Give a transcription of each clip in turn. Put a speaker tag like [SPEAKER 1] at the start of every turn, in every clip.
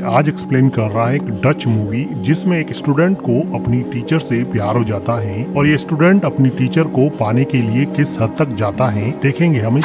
[SPEAKER 1] आज एक्सप्लेन कर रहा है एक डच मूवी जिसमें एक स्टूडेंट को अपनी टीचर से प्यार हो जाता है और ये स्टूडेंट अपनी टीचर को पाने के लिए किस हद तक जाता है देखेंगे हम इस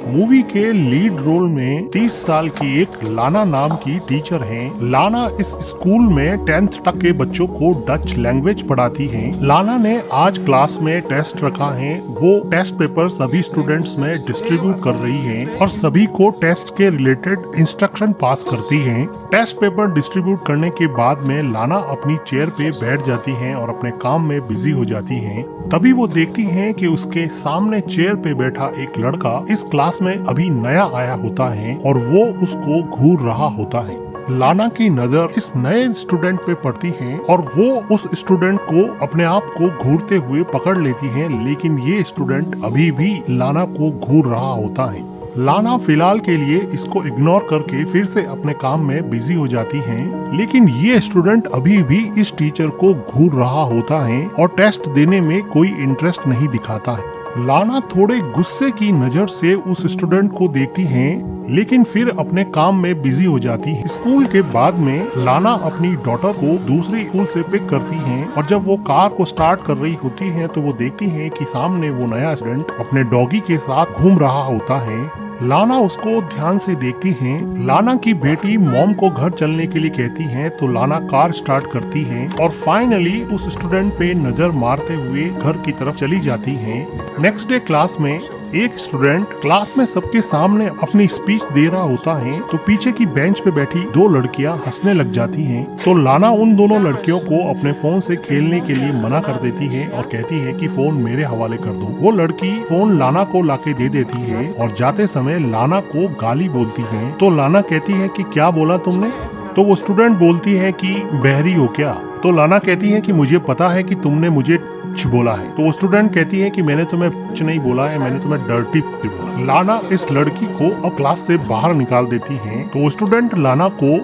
[SPEAKER 1] मूवी के लीड रोल में 30 साल की एक लाना नाम की टीचर है। लाना इस स्कूल में 10th तक के बच्चों को डच लैंग्वेज पढ़ाती है। लाना ने आज क्लास में टेस्ट रखा है। वो टेस्ट पेपर सभी स्टूडेंट्स में डिस्ट्रीब्यूट कर रही है और सभी को टेस्ट के रिलेटेड इंस्ट्रक्शन पास करती है। टेस्ट पेपर डिस्ट्रीब्यूट करने के बाद में लाना अपनी चेयर पे बैठ जाती है और अपने काम में बिजी हो जाती है। तभी वो देखती है कि उसके सामने चेयर पे बैठा एक लड़का इस क्लास में अभी नया आया होता है और वो उसको घूर रहा होता है। लाना की नजर इस नए स्टूडेंट पे पड़ती है और वो उस स्टूडेंट को अपने आप को घूरते हुए पकड़ लेती है, लेकिन ये स्टूडेंट अभी भी लाना को घूर रहा होता है। लाना फिलहाल के लिए इसको इग्नोर करके फिर से अपने काम में बिजी हो जाती है, लेकिन ये स्टूडेंट अभी भी इस टीचर को घूर रहा होता है और टेस्ट देने में कोई इंटरेस्ट नहीं दिखाता है। लाना थोड़े गुस्से की नजर से उस स्टूडेंट को देखती है, लेकिन फिर अपने काम में बिजी हो जाती है। स्कूल के बाद में लाना अपनी डॉटर को दूसरी स्कूल से पिक करती है और जब वो कार को स्टार्ट कर रही होती है तो वो देखती है कि सामने वो नया स्टूडेंट अपने डॉगी के साथ घूम रहा होता है। लाना उसको ध्यान से देखती है। लाना की बेटी मॉम को घर चलने के लिए कहती है तो लाना कार स्टार्ट करती है और फाइनली उस स्टूडेंट पे नजर मारते हुए घर की तरफ चली जाती है। नेक्स्ट डे क्लास में एक स्टूडेंट क्लास में सबके सामने अपनी स्पीच दे रहा होता है तो पीछे की बेंच पे बैठी दो लड़कियां हंसने लग जाती हैं। तो लाना उन दोनों लड़कियों को अपने फोन से खेलने के लिए मना कर देती है और कहती है कि फोन मेरे हवाले कर दो। वो लड़की फोन लाना को लाके दे देती है और जाते समय लाना को गाली बोलती है। तो लाना कहती है कि क्या बोला तुमने? तो वो स्टूडेंट बोलती है कि बहरी हो क्या? तो लाना कहती है कि मुझे पता है कि तुमने मुझे बोला है। तो वो स्टूडेंट कहती है कि मैंने तुम्हें कुछ नहीं बोला है, मैंने तुम्हें डर्टी बोला। लाना इस लड़की को अब क्लास से बाहर निकाल देती है। तो वो स्टूडेंट लाना को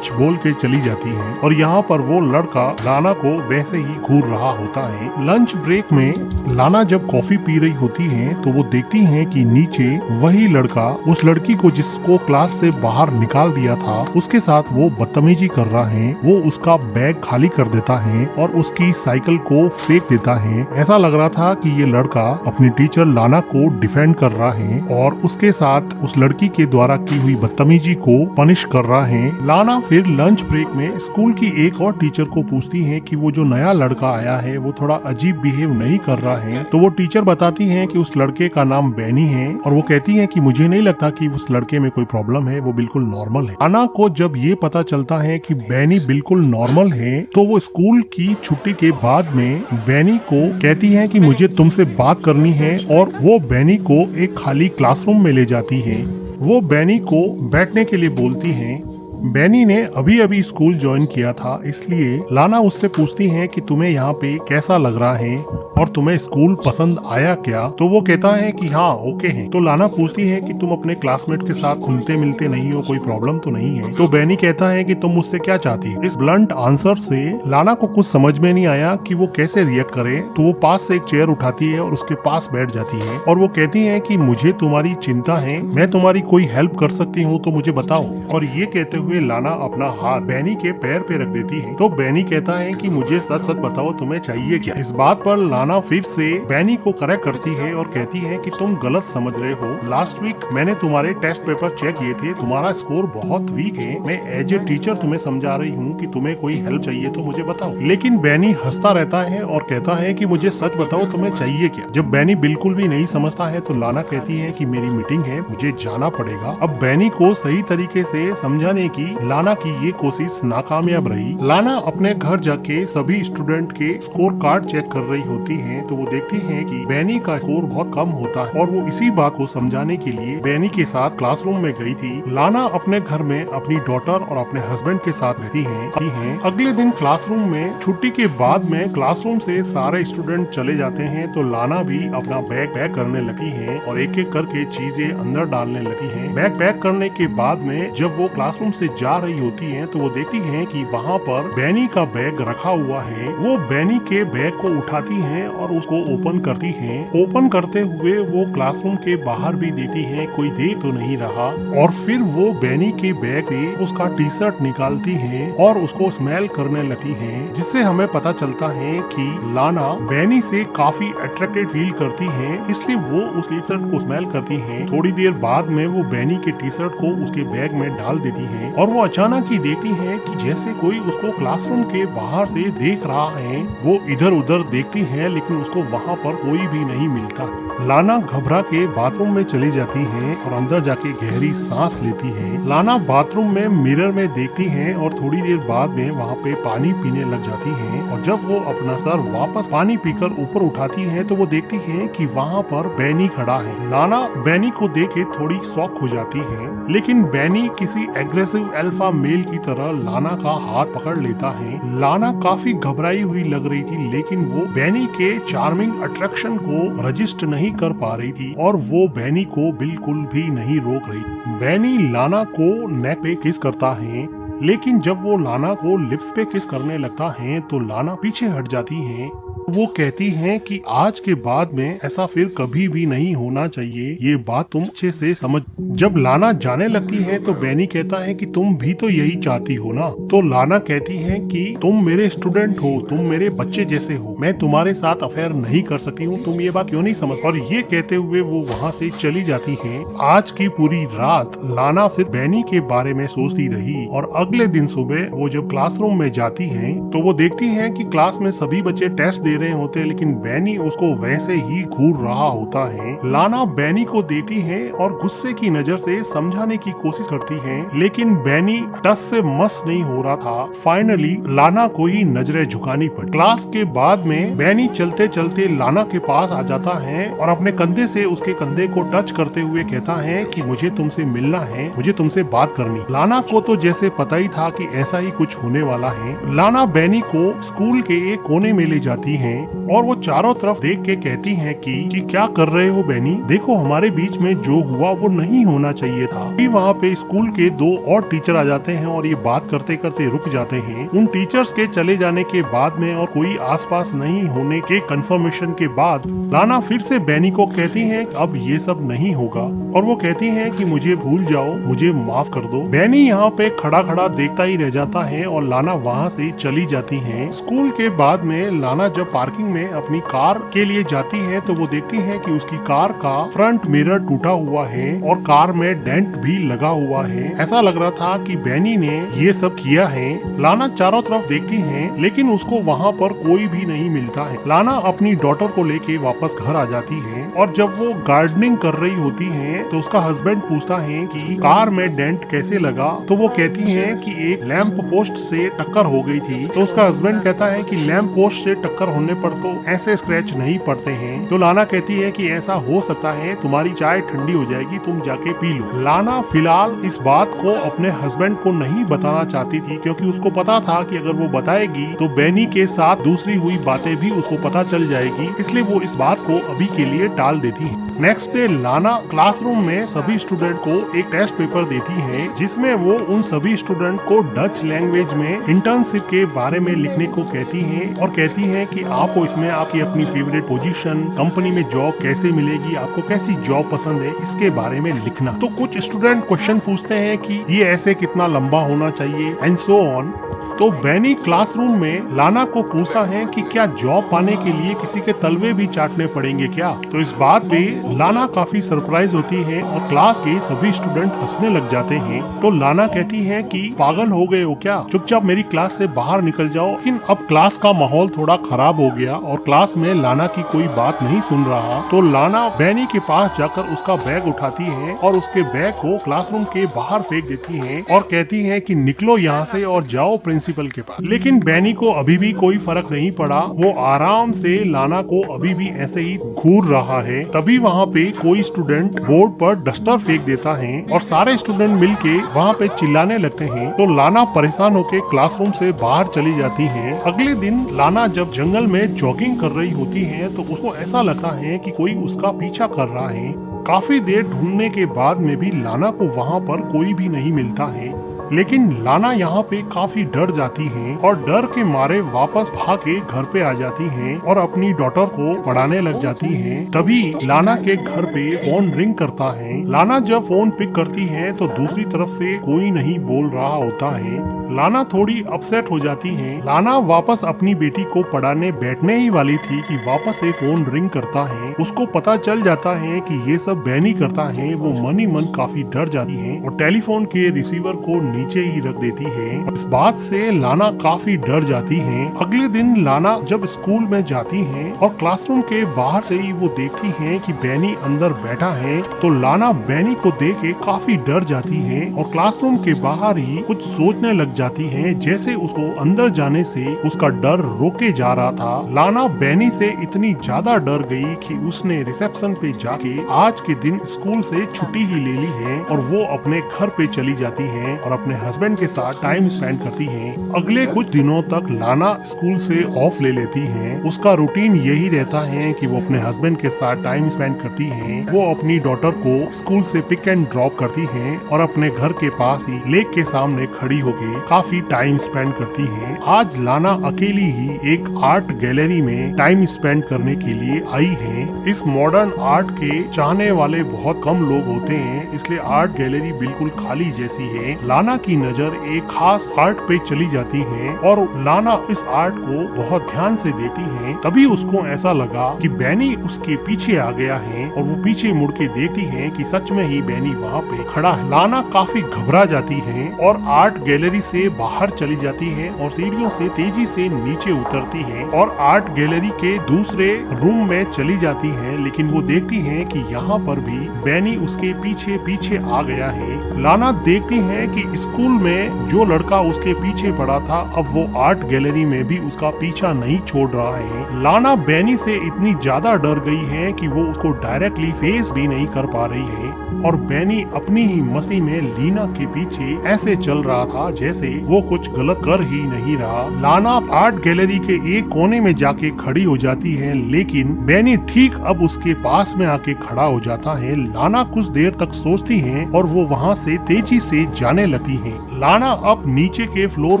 [SPEAKER 1] बोल के चली जाती है और यहाँ पर वो लड़का लाना को वैसे ही घूर रहा होता है। लंच ब्रेक में लाना जब कॉफी पी रही होती है तो वो देखती है कि नीचे वही लड़का उस लड़की को जिसको क्लास से बाहर निकाल दिया था उसके साथ वो बदतमीजी कर रहा है। वो उसका बैग खाली कर देता है और उसकी साइकिल को फेंक देता है। ऐसा लग रहा था कि ये लड़का अपनी टीचर लाना को डिफेंड कर रहा है और उसके साथ उस लड़की के द्वारा की हुई बदतमीजी को पनिश कर रहा है। लाना फिर लंच ब्रेक में स्कूल की एक और टीचर को पूछती है कि वो जो नया लड़का आया है वो थोड़ा अजीब बिहेव नहीं कर रहा है। तो वो टीचर बताती है कि उस लड़के का नाम बैनी है और वो कहती है कि मुझे नहीं लगता कि उस लड़के में कोई प्रॉब्लम है, वो बिल्कुल नॉर्मल है। लाना को जब ये पता चलता है कि बैनी बिल्कुल नॉर्मल है तो वो स्कूल की छुट्टी के बाद में बैनी को कहती है कि मुझे तुमसे बात करनी है और वो बैनी को एक खाली क्लासरूम में ले जाती है। वो बैनी को बैठने के लिए बोलती है। बैनी ने अभी अभी स्कूल ज्वाइन किया था, इसलिए लाना उससे पूछती है कि तुम्हें यहाँ पे कैसा लग रहा है और तुम्हें स्कूल पसंद आया क्या? तो वो कहता है कि हाँ ओके है। तो लाना पूछती है कि तुम अपने क्लासमेट के साथ घुलते मिलते नहीं हो, कोई प्रॉब्लम तो नहीं है? तो बैनी कहता है कि तुम मुझसे क्या चाहती हो? इस ब्लंट आंसर से लाना को कुछ समझ में नहीं आया कि वो कैसे रिएक्ट करे। तो वो पास से एक चेयर उठाती है और उसके पास बैठ जाती है और वो कहती है कि मुझे तुम्हारी चिंता है, मैं तुम्हारी कोई हेल्प कर सकती हूँ तो मुझे बताओ। और ये कहते हुए लाना अपना हाथ बैनी के पैर पे रख देती है। तो बैनी कहता है कि मुझे सच सच बताओ तुम्हें चाहिए क्या? इस बात पर लाना फिर से बैनी को करेक्ट करती है और कहती है कि तुम गलत समझ रहे हो। लास्ट वीक मैंने तुम्हारे टेस्ट पेपर चेक किए थे, तुम्हारा स्कोर बहुत वीक है। मैं एज ए टीचर तुम्हें समझा रही हूँ कि तुम्हें कोई हेल्प चाहिए तो मुझे बताओ। लेकिन बैनी हंसता रहता है और कहता है कि मुझे सच बताओ तुम्हें चाहिए क्या? जब बैनी बिल्कुल भी नहीं समझता है तो लाना कहती है कि मेरी मीटिंग है, मुझे जाना पड़ेगा। अब बैनी को सही तरीके से समझाने की लाना की ये कोशिश नाकामयाब रही। लाना अपने घर जाके सभी स्टूडेंट के स्कोर कार्ड चेक कर रही होती है तो वो देखती है कि बैनी का स्कोर बहुत कम होता है और वो इसी बात को समझाने के लिए बैनी के साथ क्लासरूम में गई थी। लाना अपने घर में अपनी डॉटर और अपने हस्बैंड के साथ रहती है। अगले दिन क्लासरूम में छुट्टी के बाद में क्लासरूम से सारे स्टूडेंट चले जाते हैं तो लाना भी अपना बैग पैक करने लगी है और एक एक करके चीजें अंदर डालने लगी है। बैग पैक करने के बाद में जब वो क्लासरूम से से जा रही होती हैं तो वो देखती हैं कि वहाँ पर बैनी का बैग रखा हुआ है। वो बैनी के बैग को उठाती हैं और उसको ओपन करती हैं। ओपन करते हुए वो क्लासरूम के बाहर भी देखती हैं कोई देख तो नहीं रहा, और फिर वो बैनी के बैग से उसका टी शर्ट निकालती हैं और उसको स्मेल करने लगती हैं, जिससे हमें पता चलता है कि लाना बैनी से काफी अट्रैक्टेड फील करती है, इसलिए वो उस टी शर्ट को स्मेल करती है। थोड़ी देर बाद में वो बैनी के टी शर्ट को उसके बैग में डाल देती है और वो अचानक ही देखती है कि जैसे कोई उसको क्लासरूम के बाहर से देख रहा है। वो इधर उधर देखती है लेकिन उसको वहाँ पर कोई भी नहीं मिलता। लाना घबरा के बाथरूम में चली जाती है और अंदर जाके गहरी सांस लेती है। लाना बाथरूम में मिरर में देखती है और थोड़ी देर बाद में वहाँ पे पानी पीने लग जाती है, और जब वो अपना सर वापस पानी पीकर ऊपर उठाती है तो वो देखती है कि वहाँ पर बैनी खड़ा है। लाना बैनी को देखे थोड़ी शॉक हो जाती है, लेकिन बैनी किसी एग्रेसिव अल्फा मेल की तरह लाना का हाथ पकड़ लेता है। लाना काफी घबराई हुई लग रही थी, लेकिन वो बैनी के चार्मिंग अट्रैक्शन को रजिस्ट नहीं कर पा रही थी और वो बैनी को बिल्कुल भी नहीं रोक रही। बैनी लाना को नेक पे किस करता है, लेकिन जब वो लाना को लिप्स पे किस करने लगता है तो लाना पीछे हट जाती है। वो कहती हैं कि आज के बाद में ऐसा फिर कभी भी नहीं होना चाहिए, ये बात तुम अच्छे से समझ। जब लाना जाने लगती है तो बैनी कहता है कि तुम भी तो यही चाहती हो ना। तो लाना कहती है कि तुम मेरे स्टूडेंट हो, तुम मेरे बच्चे जैसे हो, मैं तुम्हारे साथ अफेयर नहीं कर सकती हूँ, तुम ये बात क्यों नहीं समझ। और ये कहते हुए वो वहाँ से चली जाती है। आज की पूरी रात लाना सिर्फ बैनी के बारे में सोचती रही, और अगले दिन सुबह वो जब क्लासरूम में जाती है तो वो देखती है कि क्लास में सभी बच्चे टेस्ट दे रहे होते, लेकिन बैनी उसको वैसे ही घूर रहा होता है। लाना बैनी को देखती है और गुस्से की नजर से समझाने की कोशिश करती है, लेकिन बैनी टस से मस नहीं हो रहा था। फाइनली लाना को ही नजरें झुकानी पड़ी। क्लास के बाद में बैनी चलते चलते लाना के पास आ जाता है और अपने कंधे से उसके कंधे को टच करते हुए कहता है कि मुझे तुमसे मिलना है, मुझे तुमसे बात करनी। लाना को तो जैसे पता ही था कि ऐसा ही कुछ होने वाला है। लाना बैनी को स्कूल के एक कोने में ले जाती है और वो चारों तरफ देख के कहती है कि क्या कर रहे हो बैनी, देखो हमारे बीच में जो हुआ वो नहीं होना चाहिए था। वहाँ पे स्कूल के दो और टीचर आ जाते हैं और ये बात करते करते रुक जाते हैं। उन टीचर्स के चले जाने के बाद में और कोई आसपास नहीं होने के कंफर्मेशन के बाद लाना फिर से बैनी को कहती है अब ये सब नहीं होगा, और वो कहती है कि मुझे भूल जाओ, मुझे माफ कर दो। बैनी यहाँ पे खड़ा खड़ा देखता ही रह जाता है और लाना वहाँ से चली जाती है। स्कूल के बाद में लाना जब पार्किंग में अपनी कार के लिए जाती है तो वो देखती है कि उसकी कार का फ्रंट मिरर टूटा हुआ है और कार में डेंट भी लगा हुआ है। ऐसा लग रहा था कि बैनी ने ये सब किया है। लाना चारों तरफ देखती है लेकिन उसको वहाँ पर कोई भी नहीं मिलता है। लाना अपनी डॉटर को लेके वापस घर आ जाती है और जब वो गार्डनिंग कर रही होती है तो उसका हस्बैंड पूछता है कि कार में डेंट कैसे लगा, तो वो कहती है कि एक लैंप पोस्ट से टक्कर हो गई थी। तो उसका हस्बैंड कहता है कि लैंप पोस्ट से टक्कर होने पर तो ऐसे स्क्रैच नहीं पड़ते हैं। तो लाना कहती है कि ऐसा हो सकता है, तुम्हारी चाय ठंडी हो जाएगी, तुम जाके पी लो। लाना फिलहाल इस बात को अपने हस्बैंड को नहीं बताना चाहती थी क्योंकि उसको पता था कि अगर वो बताएगी तो बैनी के साथ दूसरी हुई बातें भी उसको पता चल जाएगी, इसलिए वो इस बात को अभी के लिए टाल देती है। नेक्स्ट डे लाना क्लासरूम में सभी स्टूडेंट को एक टेस्ट पेपर देती है जिसमें वो उन सभी स्टूडेंट को डच लैंग्वेज में इंटर्नशिप के बारे में लिखने को कहती है और कहती है कि आपको इसमें आपकी अपनी फेवरेट पोजीशन, कंपनी में जॉब कैसे मिलेगी, आपको कैसी जॉब पसंद है, इसके बारे में लिखना। तो कुछ स्टूडेंट क्वेश्चन पूछते हैं कि ये ऐसे कितना लंबा होना चाहिए एंड सो ऑन। तो बैनी क्लासरूम में लाना को पूछता है कि क्या जॉब पाने के लिए किसी के तलवे भी चाटने पड़ेंगे क्या। तो इस बात पे लाना काफी सरप्राइज होती है और क्लास के सभी स्टूडेंट हंसने लग जाते हैं। तो लाना कहती है कि पागल हो गए हो क्या, चुपचाप मेरी क्लास से बाहर निकल जाओ। लेकिन अब क्लास का माहौल थोड़ा खराब हो गया और क्लास में लाना की कोई बात नहीं सुन रहा। तो लाना बैनी के पास जाकर उसका बैग उठाती है और उसके बैग को क्लासरूम के बाहर फेंक देती है और कहती है कि निकलो यहाँ से और जाओ प्रिंसिपल के पास। लेकिन बैनी को अभी भी कोई फर्क नहीं पड़ा, वो आराम से लाना को अभी भी ऐसे ही घूर रहा है। तभी वहाँ पे कोई स्टूडेंट बोर्ड पर डस्टर फेंक देता है और सारे स्टूडेंट मिलके वहाँ पे चिल्लाने लगते हैं। तो लाना परेशान होकर क्लासरूम से बाहर चली जाती है। अगले दिन लाना जब जंगल में जॉगिंग कर रही होती है तो उसको ऐसा लगता है कि कोई उसका पीछा कर रहा है। काफी देर ढूंढने के बाद में भी लाना को वहाँ पर कोई भी नहीं मिलता है। लेकिन लाना यहाँ पे काफी डर जाती है और डर के मारे वापस भाग के घर पे आ जाती है और अपनी डॉटर को पढ़ाने लग जाती है। तभी लाना के घर पे फोन रिंग करता है। लाना जब फोन पिक करती है तो दूसरी तरफ से कोई नहीं बोल रहा होता है। लाना थोड़ी अपसेट हो जाती है। लाना वापस अपनी बेटी को पढ़ाने बैठने ही वाली थी कि वापस से फोन रिंग करता है। उसको पता चल जाता है कि ये सब बैनी करता है। वो मन ही मन काफी डर जाती है और टेलीफोन के रिसीवर को नीचे ही रख देती है। इस बात से लाना काफी डर जाती है। अगले दिन लाना जब स्कूल में जाती है और क्लासरूम के बाहर से ही वो देखती है कि बैनी अंदर बैठा है, तो लाना बैनी को देख के काफी डर जाती है और क्लासरूम के बाहर ही कुछ सोचने लग जाती है, जैसे उसको अंदर जाने से उसका डर रोके जा रहा था। लाना बैनी से इतनी ज्यादा डर गई कि उसने रिसेप्शन पे जाके आज के दिन स्कूल से छुट्टी ही ले ली है और वो अपने घर पे चली जाती है और अपने हस्बैंड के साथ टाइम स्पेंड करती है। अगले कुछ दिनों तक लाना स्कूल से ऑफ ले लेती है। उसका रूटीन यही रहता है कि वो अपने हस्बैंड के साथ टाइम स्पेंड करती है। वो अपनी डॉटर को स्कूल से पिक एंड ड्रॉप करती है और अपने घर के पास ही लेक के सामने खड़ी होके काफी टाइम स्पेंड करती है। आज लाना अकेली ही एक आर्ट गैलरी में टाइम स्पेंड करने के लिए आई है। इस मॉडर्न आर्ट के चाहने वाले बहुत कम लोग होते हैं, इसलिए आर्ट गैलरी बिल्कुल खाली जैसी है। लाना की नजर एक खास आर्ट पे चली जाती है और लाना इस आर्ट को बहुत ध्यान से देखती है। तभी उसको ऐसा लगा कि बैनी उसके पीछे आ गया है और वो पीछे मुड़ के देखती है कि सच में ही बैनी वहाँ पे खड़ा है। लाना काफी घबरा जाती है और आर्ट गैलरी से बाहर चली जाती है और सीढ़ियों से तेजी से नीचे उतरती है और आर्ट गैलरी के दूसरे रूम में चली जाती है। लेकिन वो देखती है कि यहाँ पर भी बैनी उसके पीछे पीछे आ गया है। लाना देखती है कि स्कूल में जो लड़का उसके पीछे पड़ा था, अब वो आर्ट गैलरी में भी उसका पीछा नहीं छोड़ रहा है। लाना बैनी से इतनी ज्यादा डर गई है कि वो उसको डायरेक्टली फेस भी नहीं कर पा रही है और बैनी अपनी ही मस्ती में लीना के पीछे ऐसे चल रहा था जैसे वो कुछ गलत कर ही नहीं रहा। लाना आर्ट गैलरी के एक कोने में जाके खड़ी हो जाती है, लेकिन बैनी ठीक अब उसके पास में आके खड़ा हो जाता है। लाना कुछ देर तक सोचती है और वो वहाँ से तेजी से जाने लगती है। लाना अब नीचे के फ्लोर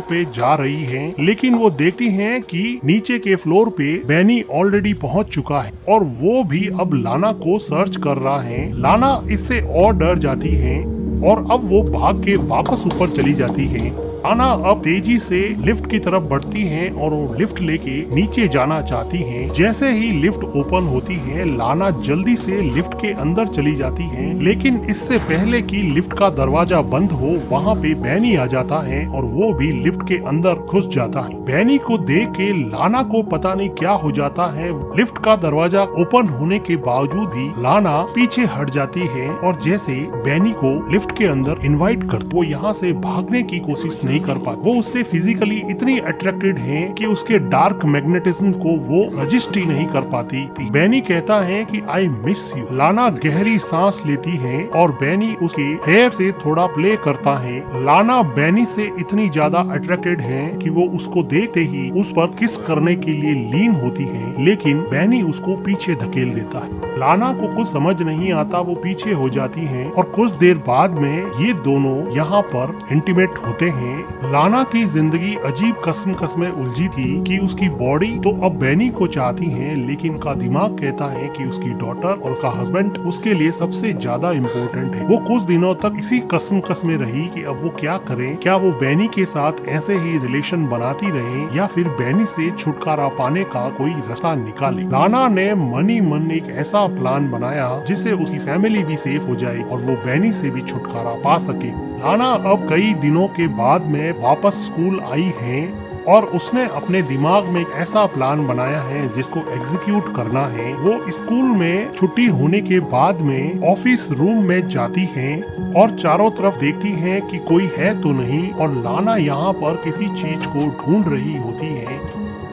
[SPEAKER 1] पे जा रही है, लेकिन वो देखती है कि नीचे के फ्लोर पे बैनी ऑलरेडी पहुँच चुका है और वो भी अब लाना को सर्च कर रहा है। लाना इससे और डर जाती है और अब वो भाग के वापस ऊपर चली जाती है। लाना अब तेजी से लिफ्ट की तरफ बढ़ती है और वो लिफ्ट लेके नीचे जाना चाहती है। जैसे ही लिफ्ट ओपन होती है, लाना जल्दी से लिफ्ट के अंदर चली जाती है, लेकिन इससे पहले कि लिफ्ट का दरवाजा बंद हो, वहाँ पे बैनी आ जाता है और वो भी लिफ्ट के अंदर घुस जाता है। बैनी को देख के लाना को पता नहीं क्या हो जाता है। लिफ्ट का दरवाजा ओपन होने के बावजूद भी लाना पीछे हट जाती है और जैसे बैनी को लिफ्ट के अंदर इनवाइट कर, वो यहाँ से भागने की कोशिश नहीं कर पाती। वो उससे फिजिकली इतनी अट्रैक्टेड है कि उसके डार्क मैग्नेटिज्म को वो रजिस्ट ही नहीं कर पाती थी। बैनी कहता है कि आई मिस यू। लाना गहरी सांस लेती है और बैनी उसके हेयर से थोड़ा प्ले करता है। लाना बैनी से इतनी ज्यादा अट्रैक्टेड है कि वो उसको देखते ही उस पर किस करने के लिए लीन होती है, लेकिन बैनी उसको पीछे धकेल देता है। लाना को कुछ समझ नहीं आता, वो पीछे हो जाती है और कुछ देर बाद में ये दोनों यहाँ पर इंटीमेट होते हैं। लाना की जिंदगी अजीब कस्में उलझी थी कि उसकी बॉडी तो अब बैनी को चाहती है, लेकिन उसका दिमाग कहता है कि उसकी डॉटर और उसका हस्बैंड उसके लिए सबसे ज्यादा इम्पोर्टेंट है। वो कुछ दिनों तक इसी कस्म में रही कि अब वो क्या करे। क्या वो बैनी के साथ ऐसे ही रिलेशन बनाती रहे या फिर बैनी से छुटकारा पाने का कोई रास्ता निकाले। लाना ने मन ही मन एक ऐसा प्लान बनाया जिससे उसकी फैमिली भी सेफ हो जाए और वो बैनी से भी छुटकारा पा सके। लाना अब कई दिनों के बाद में वापस स्कूल आई है और उसने अपने दिमाग में एक ऐसा प्लान बनाया है जिसको एग्जीक्यूट करना है। वो स्कूल में छुट्टी होने के बाद में ऑफिस रूम में जाती है और चारों तरफ देखती है कि कोई है तो नहीं और लाना यहाँ पर किसी चीज को ढूंढ रही होती है।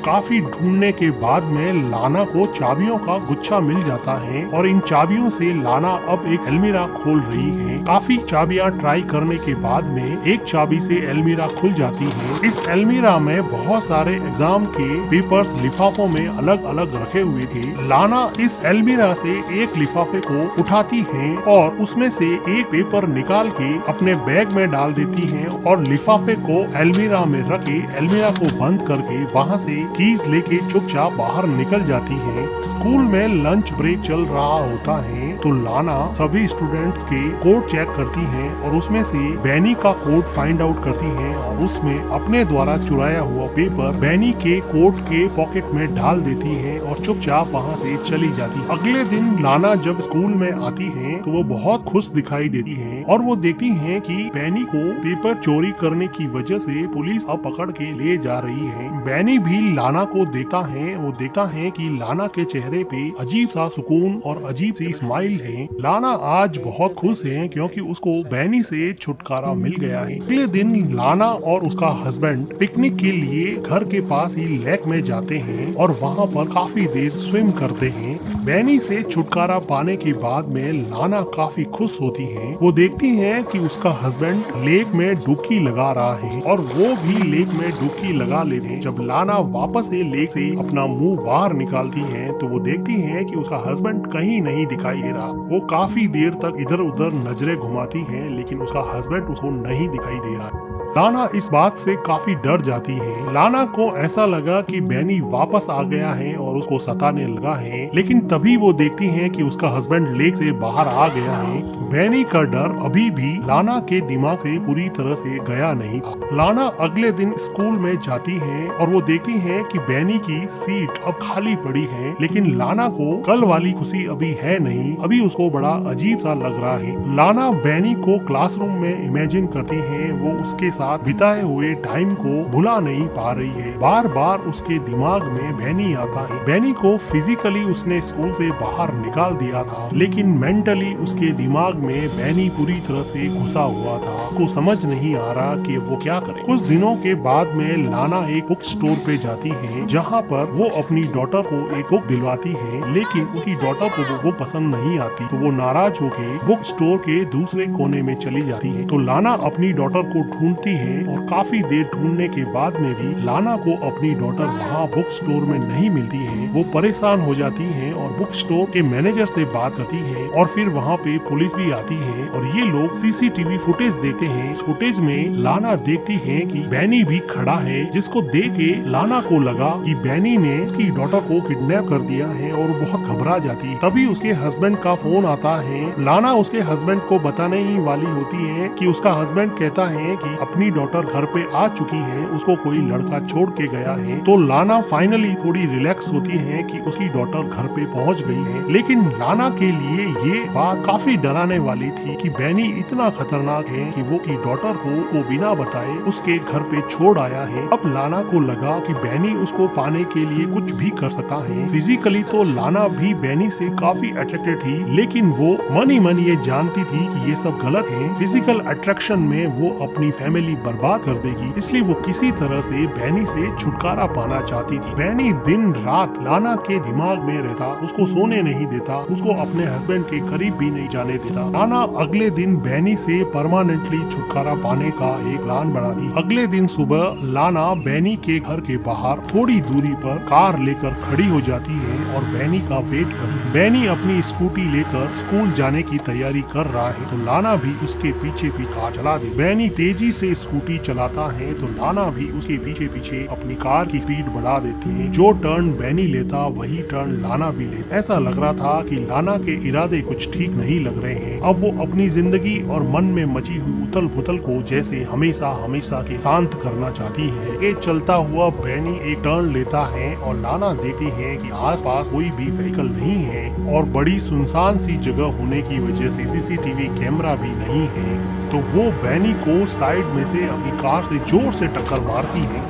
[SPEAKER 1] काफी ढूंढने के बाद में लाना को चाबियों का गुच्छा मिल जाता है और इन चाबियों से लाना अब एक अलमीरा खोल रही है। काफी चाबियां ट्राई करने के बाद में एक चाबी से अलमीरा खुल जाती है। इस अलमीरा में बहुत सारे एग्जाम के पेपर्स लिफाफों में अलग अलग रखे हुए थे। लाना इस अलमीरा से एक लिफाफे को उठाती है और उसमें से एक पेपर निकाल के अपने बैग में डाल देती है और लिफाफे को अलमीरा में रख के अलमीरा को बंद करके वहाँ से कीज लेके चुपचाप बाहर निकल जाती है। स्कूल में लंच ब्रेक चल रहा होता है तो लाना सभी स्टूडेंट्स के कोड चेक करती है और उसमें से बैनी का कोड फाइंड आउट करती है और उसमें अपने द्वारा चुराया हुआ पेपर बैनी के कोट के पॉकेट में डाल देती है और चुपचाप वहाँ से चली जाती है। अगले दिन लाना जब स्कूल में आती है तो वो बहुत खुश दिखाई देती है और वो देखती है कि बैनी को पेपर चोरी करने की वजह से पुलिस अब पकड़ के ले जा रही है। बैनी भी लाना को देखता है, वो देखता है कि लाना के चेहरे पे अजीब सा सुकून और अजीब सी स्माइल है। लाना आज बहुत खुश है क्योंकि उसको बैनी से छुटकारा मिल गया है। अगले दिन लाना और उसका हस्बैंड पिकनिक के लिए घर के पास ही लेक में जाते हैं और वहाँ पर काफी देर स्विम करते हैं। बैनी से छुटकारा पाने के बाद में लाना काफी खुश होती है। वो देखती है कि उसका हस्बैंड लेक में डुबकी लगा रहा है और वो भी लेक में डुबकी लगा लेते हैं। जब लाना वापस से लेक से अपना मुंह बाहर निकालती है तो वो देखती है कि उसका हस्बैंड कहीं नहीं दिखाई दे रहा। वो काफी देर तक इधर उधर नजरें घुमाती है लेकिन उसका हस्बैंड उसको नहीं दिखाई दे रहा। लाना इस बात से काफी डर जाती है। लाना को ऐसा लगा कि बैनी वापस आ गया है और उसको सताने लगा है, लेकिन तभी वो देखती है कि उसका हस्बैंड लेक से बाहर आ गया है। बैनी का डर अभी भी लाना के दिमाग से पूरी तरह से गया नहीं था। लाना अगले दिन स्कूल में जाती है और वो देखती है कि बैनी की सीट अब खाली पड़ी है, लेकिन लाना को कल वाली खुशी अभी है नहीं। अभी उसको बड़ा अजीब सा लग रहा है। लाना बैनी को क्लासरूम में इमेजिन करती है, वो उसके साथ बिताए हुए टाइम को भुला नहीं पा रही है। बार बार उसके दिमाग में बैनी आता है। बैनी को फिजिकली उसने स्कूल से बाहर निकाल दिया था, लेकिन मेंटली उसके दिमाग में बैनी पूरी तरह से घुसा हुआ था। उसको समझ नहीं आ रहा कि वो क्या करे। कुछ दिनों के बाद में लाना एक बुक स्टोर पे जाती है, जहाँ पर वो अपनी डॉटर को एक बुक दिलवाती है, लेकिन उसकी डॉटर को वो पसंद नहीं आती। तो वो नाराज होके बुक स्टोर के दूसरे कोने में चली जाती है। तो लाना अपनी डॉटर को ढूंढती है और काफी देर ढूंढने के बाद में भी लाना को अपनी डॉटर वहाँ बुक स्टोर में नहीं मिलती है। वो परेशान हो जाती है और बुक स्टोर के मैनेजर से बात करती है और फिर वहाँ पे पुलिस भी आती है और ये लोग सीसीटीवी फुटेज देखते हैं। फुटेज में लाना देखती है कि बैनी भी खड़ा है, जिसको देख के लाना को लगा कि बैनी ने उसकी डॉटर को किडनैप कर दिया है और बहुत घबरा जाती है। तभी उसके हस्बैंड का फोन आता है। लाना उसके हस्बैंड को बताने ही वाली होती है कि उसका हस्बैंड कहता है कि अपनी डॉटर घर पे आ चुकी है, उसको कोई लड़का छोड़ के गया है। तो लाना फाइनली थोड़ी रिलैक्स होती है कि उसकी डॉटर घर पे पहुंच गई है। लेकिन लाना के लिए ये बात काफी डराने वाली थी कि बैनी इतना खतरनाक है कि वो की डॉटर को बिना बताए उसके घर पे छोड़ आया है। अब लाना को लगा कि बैनी उसको पाने के लिए कुछ भी कर सकता है। फिजिकली तो लाना भी बैनी से काफी अट्रैक्टेड थी, लेकिन वो मन ही मन ये जानती थी कि ये सब गलत है। फिजिकल अट्रैक्शन में वो अपनी फैमिली बर्बाद कर देगी, इसलिए वो किसी तरह से बैनी से छुटकारा पाना चाहती थी। बैनी दिन रात लाना के दिमाग में रहता, उसको सोने नहीं देता, उसको अपने हस्बैंड के करीब भी नहीं जाने देता। लाना अगले दिन बैनी से परमानेंटली छुटकारा पाने का एक प्लान बनाती। अगले दिन सुबह लाना बैनी के घर के बाहर थोड़ी दूरी पर कार लेकर खड़ी हो जाती है और बैनी का वेट करती। बैनी अपनी स्कूटी लेकर स्कूल जाने की तैयारी कर रहा है तो लाना भी उसके पीछे कार चला दी। बैनी तेजी से स्कूटी चलाता है तो लाना भी उसके पीछे पीछे अपनी कार की स्पीड बढ़ा देती है। जो टर्न बैनी लेता वही टर्न लाना भी लेता। ऐसा लग रहा था कि लाना के इरादे कुछ ठीक नहीं लग रहे हैं। अब वो अपनी जिंदगी और मन में मची हुई उथल पुथल को जैसे हमेशा हमेशा के शांत करना चाहती है। ये चलता हुआ बैनी एक टर्न लेता है और लाना देखती है कि आसपास कोई भी व्हीकल नहीं है और बड़ी सुनसान सी जगह होने की वजह से सीसीटीवी कैमरा भी नहीं है। तो वो बैनी को साइड में से अपनी कार से जोर से टक्कर मारती है,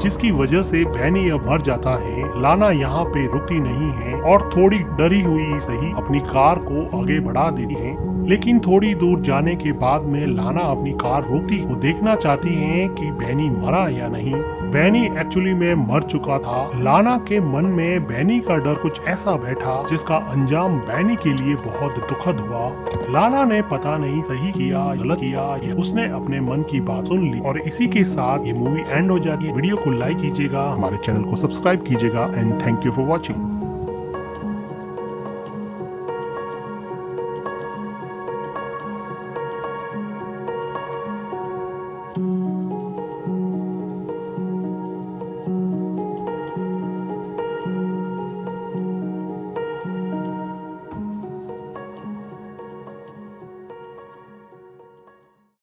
[SPEAKER 1] जिसकी वजह से बैनी अब मर जाता है। लाना यहाँ पे रुकती नहीं है और थोड़ी डरी हुई सही अपनी कार को आगे बढ़ा देती है, लेकिन थोड़ी दूर जाने के बाद में लाना अपनी कार रोकती। वो देखना चाहती है कि बैनी मरा या नहीं। बैनी एक्चुअली में मर चुका था। लाना के मन में बैनी का डर कुछ ऐसा बैठा जिसका अंजाम बैनी के लिए बहुत दुखद हुआ। लाना ने पता नहीं सही किया गलत किया, उसने अपने मन की बात सुन ली। और इसी के साथ ये मूवी एंड हो जाती है। वीडियो को लाइक कीजिएगा, हमारे चैनल को सब्सक्राइब कीजिएगा and thank you for watching.